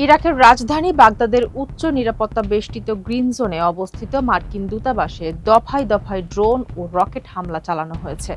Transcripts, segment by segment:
ইরাকের রাজধানী বাগদাদের উচ্চ নিরাপত্তা বেষ্টিত গ্রিন জোনে অবস্থিত মার্কিন দূতাবাসে দফায় দফায় ড্রোন ও রকেট হামলা চালানো হয়েছে।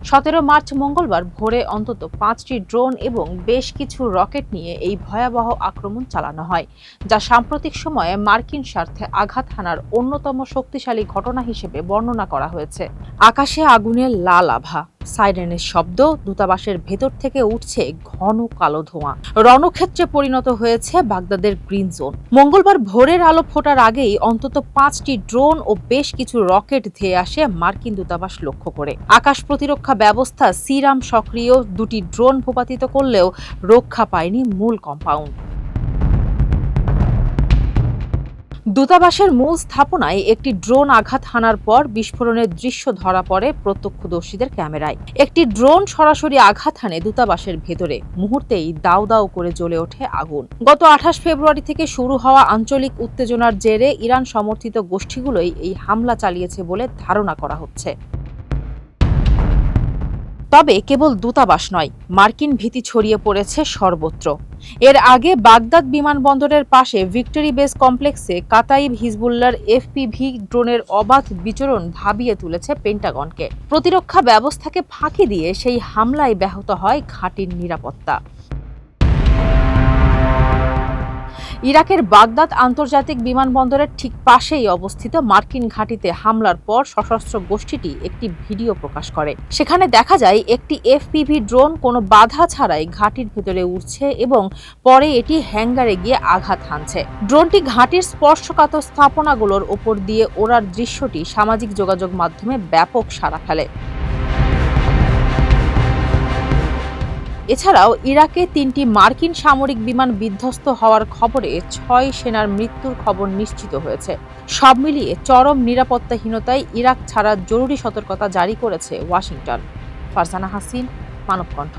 17 মার্চ মঙ্গলবার ভোরে অন্তত 5টি ড্রোন এবং বেশ কিছু রকেট নিয়ে এই ভয়াবহ আক্রমণ চালানো হয়, যা সাম্প্রতিক সময়ে মার্কিন স্বার্থে আঘাত হানার অন্যতম শক্তিশালী ঘটনা হিসেবে বর্ণনা করা হয়েছে। আকাশে আগুনের লাল আভা, সাইরেনের শব্দ, দূতাবাসের ভেতর থেকে উঠছে ঘন কালো ধোঁয়া। রণক্ষেত্রে পরিণত হয়েছে বাগদাদের গ্রিন জোন। মঙ্গলবার ভোরের আলো ফোটার আগেই অন্তত 5টি ড্রোন ও বেশ কিছু রকেট ধেয়ে আসে মার্কিন দূতাবাস লক্ষ্য করে। আকাশ প্রতিরক্ষা ব্যবস্থা সিরাম সক্রিয় 2টি ড্রোন ভূপাতিত করলেও রক্ষা পায়নি মূল কম্পাউন্ড। দূতাবাসের মূল স্থাপনায় একটি ড্রোন আঘাত হানার পর বিস্ফোরণের দৃশ্য ধরা পড়ে প্রত্যক্ষদর্শীদের ক্যামেরায়। একটি ড্রোন সরাসরি আঘাত হানে দূতাবাসের ভেতরে, মুহূর্তেই দাউ দাউ করে জ্বলে ওঠে আগুন। গত 28 ফেব্রুয়ারি থেকে শুরু হওয়া আঞ্চলিক উত্তেজনার জেরে ইরান সমর্থিত গোষ্ঠীগুলোই এই হামলা চালিয়েছে বলে ধারণা করা হচ্ছে। তবে কেবল দূতাবাস নয়, মার্কিন ভীতি ছড়িয়ে পড়েছে সর্বত্র। এর আগে বাগদাদ বিমানবন্দরের পাশে ভিক্টরি বেস কমপ্লেক্সে কাতাইব হিজবুল্লাহর এফপিভি ড্রোনের অবাধ বিচরণ ভাবিয়ে তুলেছে পেন্টাগনকে। প্রতিরক্ষা ব্যবস্থাকে ফাঁকি দিয়ে সেই হামলায় ব্যাহত হয় ঘাঁটির নিরাপত্তা। ইরাকের বাগদাদ আন্তর্জাতিক বিমানবন্দরের ঠিক পাশেই অবস্থিত মার্কিন ঘাঁটিতে হামলার পর সশস্ত্র গোষ্ঠীটি একটি ভিডিও প্রকাশ করে। সেখানে দেখা যায় একটি এফপিভি ড্রোন কোনো বাধা ছাড়াই ঘাঁটির ভেতরে উঠছে এবং পরে এটি হ্যাঙ্গারে গিয়ে আঘাত হানছে। ড্রোনটি ঘাঁটির স্পর্শকাতর স্থাপনাগুলোর ওপর দিয়ে ওড়ার দৃশ্যটি সামাজিক যোগাযোগ মাধ্যমে ব্যাপক সাড়া ফেলে। এছাড়াও ইরাকে 3টি মার্কিন সামরিক বিমান বিধ্বস্ত হওয়ার খবরে 6 সেনার মৃত্যুর খবর নিশ্চিত হয়েছে। সব মিলিয়ে চরম নিরাপত্তাহীনতায় ইরাক ছাড়ার জরুরি সতর্কতা জারি করেছে ওয়াশিংটন। ফারজানা হাসিন, মানবকণ্ঠ।